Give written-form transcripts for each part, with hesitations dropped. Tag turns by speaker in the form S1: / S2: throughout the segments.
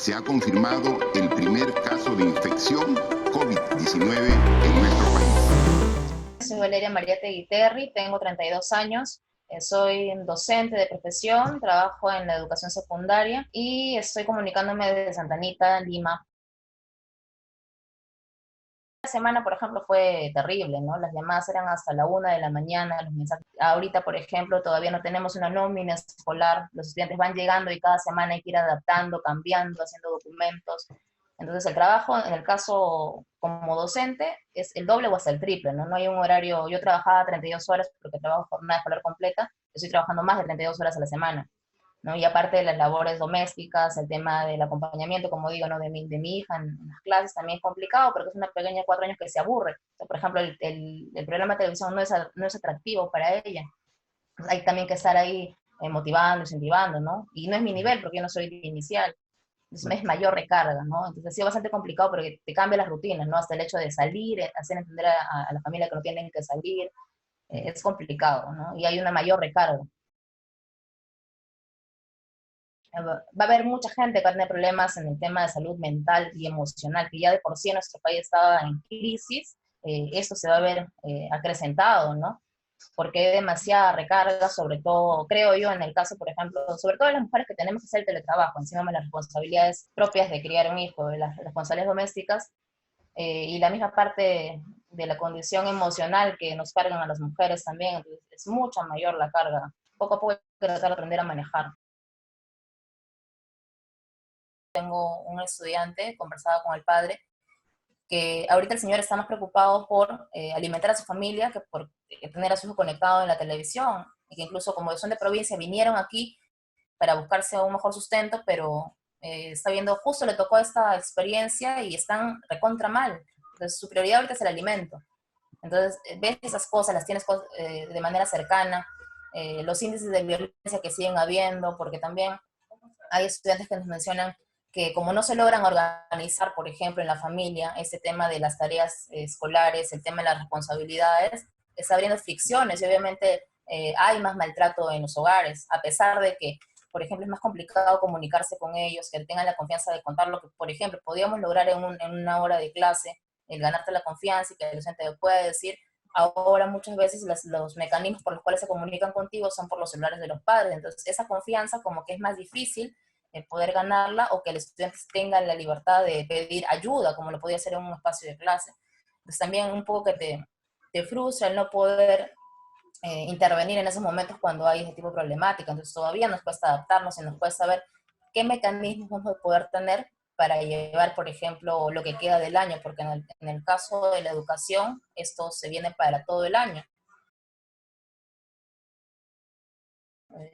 S1: se ha confirmado el primer caso de infección COVID-19 en nuestro país.
S2: Soy Valeria María Teguiterri, tengo 32 años, soy docente de profesión, trabajo en la educación secundaria y estoy comunicándome desde Santa Anita, Lima. La semana, por ejemplo, fue terrible, ¿no? Las llamadas eran hasta la 1 de la mañana, los mensajes. Ahorita, por ejemplo, todavía no tenemos una nómina escolar, los estudiantes van llegando y cada semana hay que ir adaptando, cambiando, haciendo documentos. Entonces el trabajo, en el caso como docente, es el doble o hasta el triple, ¿no? No hay un horario, yo trabajaba 32 horas porque trabajo jornada escolar completa, estoy trabajando más de 32 horas a la semana, ¿no? Y aparte de las labores domésticas, el tema del acompañamiento, como digo, ¿no? de mi hija en las clases también es complicado porque es una pequeña de 4 años que se aburre. O sea, por ejemplo, el programa de televisión no es atractivo para ella. Hay también que estar ahí motivando, incentivando, ¿no? Y no es mi nivel porque yo no soy de inicial. Entonces es mayor recarga, ¿no? Entonces ha sido bastante complicado porque te cambia las rutinas, ¿no? Hasta el hecho de salir, hacer entender a la familia que no tienen que salir, es complicado, ¿no? Y hay una mayor recarga. Va a haber mucha gente que va a tener problemas en el tema de salud mental y emocional, que ya de por sí nuestro país estaba en crisis, esto se va a ver acrecentado, ¿no? Porque hay demasiada recarga, sobre todo, creo yo, en el caso, por ejemplo, sobre todo de las mujeres que tenemos que hacer el teletrabajo, encima de las responsabilidades propias de criar un hijo, de las responsabilidades domésticas, y la misma parte de la condición emocional que nos cargan a las mujeres también, entonces es mucha mayor la carga. Poco a poco hay que tratar de aprender a manejar. Tengo un estudiante, conversaba con el padre, que ahorita el señor está más preocupado por alimentar a su familia que por tener a su hijo conectado en la televisión, y que incluso como son de provincia vinieron aquí para buscarse un mejor sustento, pero está viendo, justo le tocó esta experiencia y están recontra mal. Entonces su prioridad ahorita es el alimento. Entonces ves esas cosas, las tienes de manera cercana, los índices de violencia que siguen habiendo, porque también hay estudiantes que nos mencionan que como no se logran organizar, por ejemplo, en la familia, ese tema de las tareas escolares, el tema de las responsabilidades, está abriendo fricciones y obviamente hay más maltrato en los hogares, a pesar de que, por ejemplo, es más complicado comunicarse con ellos, que tengan la confianza de contar lo que, por ejemplo, podíamos lograr en una hora de clase, el ganarte la confianza y que el docente pueda decir. Ahora muchas veces los mecanismos por los cuales se comunican contigo son por los celulares de los padres, entonces esa confianza como que es más difícil poder ganarla, o que el estudiante tenga la libertad de pedir ayuda, como lo podía hacer en un espacio de clase. Entonces también un poco que te frustra el no poder intervenir en esos momentos cuando hay ese tipo de problemática. Entonces todavía nos cuesta adaptarnos y nos cuesta saber qué mecanismos vamos a poder tener para llevar, por ejemplo, lo que queda del año, porque en el caso de la educación, esto se viene para todo el año.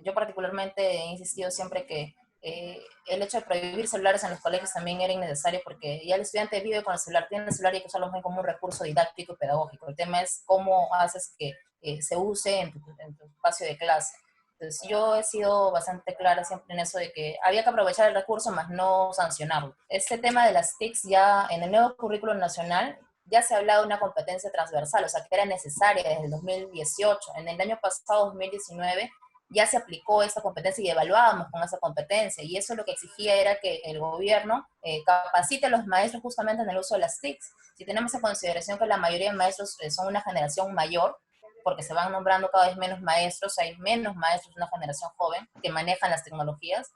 S2: Yo particularmente he insistido siempre que el hecho de prohibir celulares en los colegios también era innecesario, porque ya el estudiante vive con el celular, tiene el celular y hay que usarlo como un recurso didáctico y pedagógico. El tema es cómo haces que se use en tu espacio de clase. Entonces yo he sido bastante clara siempre en eso de que había que aprovechar el recurso más no sancionarlo. Este tema de las TICs ya en el nuevo currículo nacional ya se ha hablado de una competencia transversal, o sea que era necesaria desde el 2018. En el año pasado, 2019, ya se aplicó esa competencia y evaluábamos con esa competencia, y eso lo que exigía era que el gobierno capacite a los maestros justamente en el uso de las TICs. Si tenemos en consideración que la mayoría de maestros son una generación mayor, porque se van nombrando cada vez menos maestros, hay menos maestros de una generación joven que manejan las tecnologías,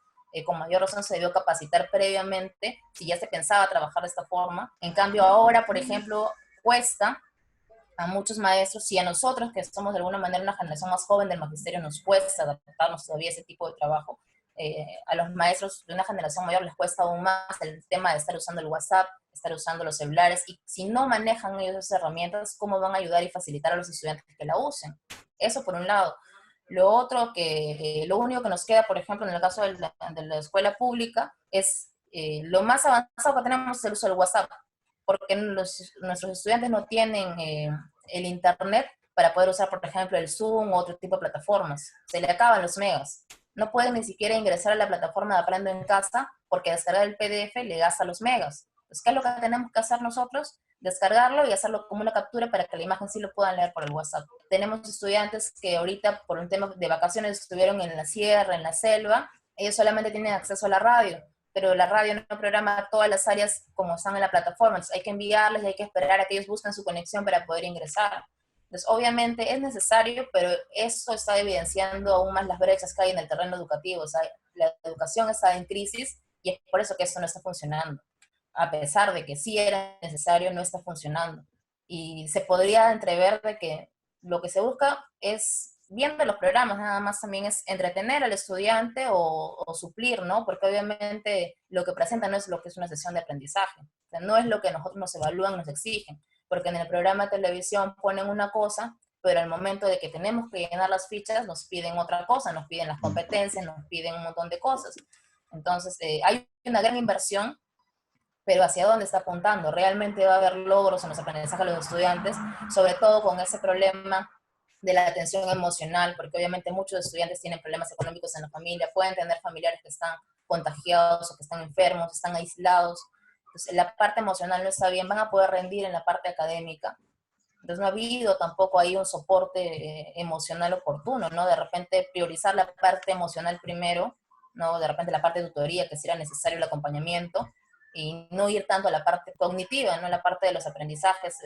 S2: con mayor razón se debió capacitar previamente si ya se pensaba trabajar de esta forma. En cambio ahora, por ejemplo, cuesta a muchos maestros y a nosotros que somos de alguna manera una generación más joven del magisterio nos cuesta adaptarnos todavía a ese tipo de trabajo. A los maestros de una generación mayor les cuesta aún más el tema de estar usando el WhatsApp, estar usando los celulares, y si no manejan ellos esas herramientas, ¿cómo van a ayudar y facilitar a los estudiantes que la usen? Eso por un lado. Lo otro, que lo único que nos queda, por ejemplo, en el caso de la escuela pública, es lo más avanzado que tenemos es el uso del WhatsApp, porque nuestros estudiantes no tienen el internet para poder usar, por ejemplo, el Zoom u otro tipo de plataformas. Se le acaban los megas. No pueden ni siquiera ingresar a la plataforma de Aprendo en Casa porque descargar el PDF le gasta los megas. Entonces, ¿qué es lo que tenemos que hacer nosotros? Descargarlo y hacerlo como una captura para que la imagen sí lo puedan leer por el WhatsApp. Tenemos estudiantes que ahorita, por un tema de vacaciones, estuvieron en la sierra, en la selva. Ellos solamente tienen acceso a la radio. pero la radio no programa todas las áreas como están en la plataforma, entonces hay que enviarles y hay que esperar a que ellos busquen su conexión para poder ingresar. Entonces, obviamente es necesario, pero eso está evidenciando aún más las brechas que hay en el terreno educativo. O sea, la educación está en crisis y es por eso que esto no está funcionando. A pesar de que sí era necesario, no está funcionando. Y se podría entrever de que lo que se busca es, viendo los programas, nada más también es entretener al estudiante o suplir, ¿no? Porque obviamente lo que presenta no es lo que es una sesión de aprendizaje. O sea, no es lo que nosotros nos evalúan, nos exigen, porque en el programa de televisión ponen una cosa, pero al momento de que tenemos que llenar las fichas nos piden otra cosa, nos piden las competencias, nos piden un montón de cosas. Entonces, hay una gran inversión, pero ¿hacia dónde está apuntando? ¿Realmente va a haber logros en los aprendizajes de los estudiantes? Sobre todo con ese problema de la atención emocional, porque obviamente muchos estudiantes tienen problemas económicos en la familia, pueden tener familiares que están contagiados o que están enfermos, están aislados. Entonces, la parte emocional no está bien, van a poder rendir en la parte académica. Entonces, no ha habido tampoco ahí un soporte emocional oportuno, ¿no? De repente priorizar la parte emocional primero, ¿no? De repente la parte de tutoría, que será necesario el acompañamiento, y no ir tanto a la parte cognitiva, ¿no? La parte de los aprendizajes,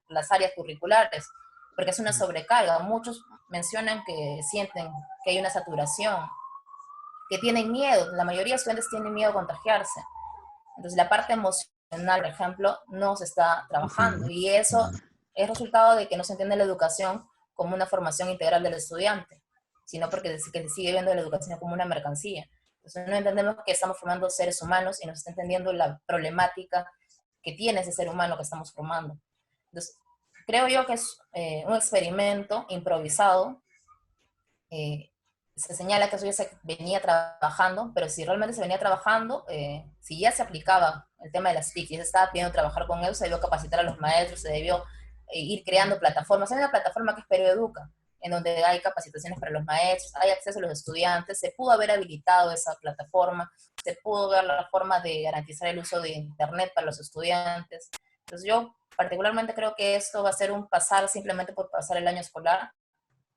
S2: las áreas curriculares, porque es una sobrecarga. Muchos mencionan que sienten que hay una saturación, que tienen miedo, la mayoría de estudiantes tienen miedo a contagiarse. Entonces la parte emocional, por ejemplo, no se está trabajando y eso es resultado de que no se entiende la educación como una formación integral del estudiante, sino porque que se sigue viendo la educación como una mercancía. Entonces no entendemos que estamos formando seres humanos y no se está entendiendo la problemática que tiene ese ser humano que estamos formando. Entonces, creo yo que es un experimento improvisado. Se señala que eso ya se venía trabajando, pero si realmente se venía trabajando, si ya se aplicaba el tema de las TIC, ya se estaba pidiendo trabajar con eso, se debió capacitar a los maestros, se debió ir creando plataformas. Hay una plataforma que es Educa, en donde hay capacitaciones para los maestros, hay acceso a los estudiantes, se pudo haber habilitado esa plataforma, se pudo ver la forma de garantizar el uso de Internet para los estudiantes. Entonces yo particularmente creo que esto va a ser un pasar simplemente por pasar el año escolar,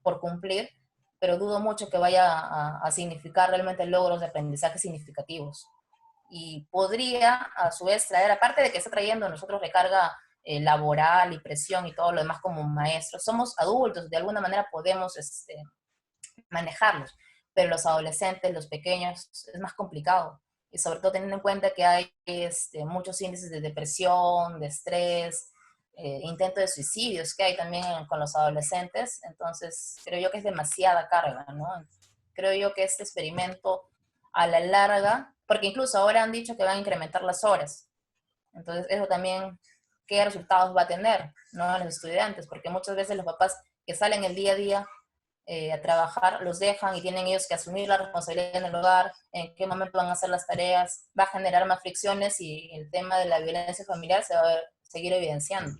S2: por cumplir, pero dudo mucho que vaya a significar realmente logros de aprendizaje significativos. Y podría, a su vez, traer, aparte de que está trayendo a nosotros recarga laboral y presión y todo lo demás como maestros, somos adultos, de alguna manera podemos manejarlos, pero los adolescentes, los pequeños, es más complicado. Y sobre todo teniendo en cuenta que hay muchos índices de depresión, de estrés, intentos de suicidios que hay también con los adolescentes, entonces creo yo que es demasiada carga, ¿no? Creo yo que este experimento a la larga, porque incluso ahora han dicho que van a incrementar las horas, entonces eso también, ¿qué resultados va a tener, ¿no? A los estudiantes? Porque muchas veces los papás que salen el día a día a trabajar, los dejan y tienen ellos que asumir la responsabilidad en el hogar, en qué momento van a hacer las tareas, va a generar más fricciones y el tema de la violencia familiar se va a seguir evidenciando.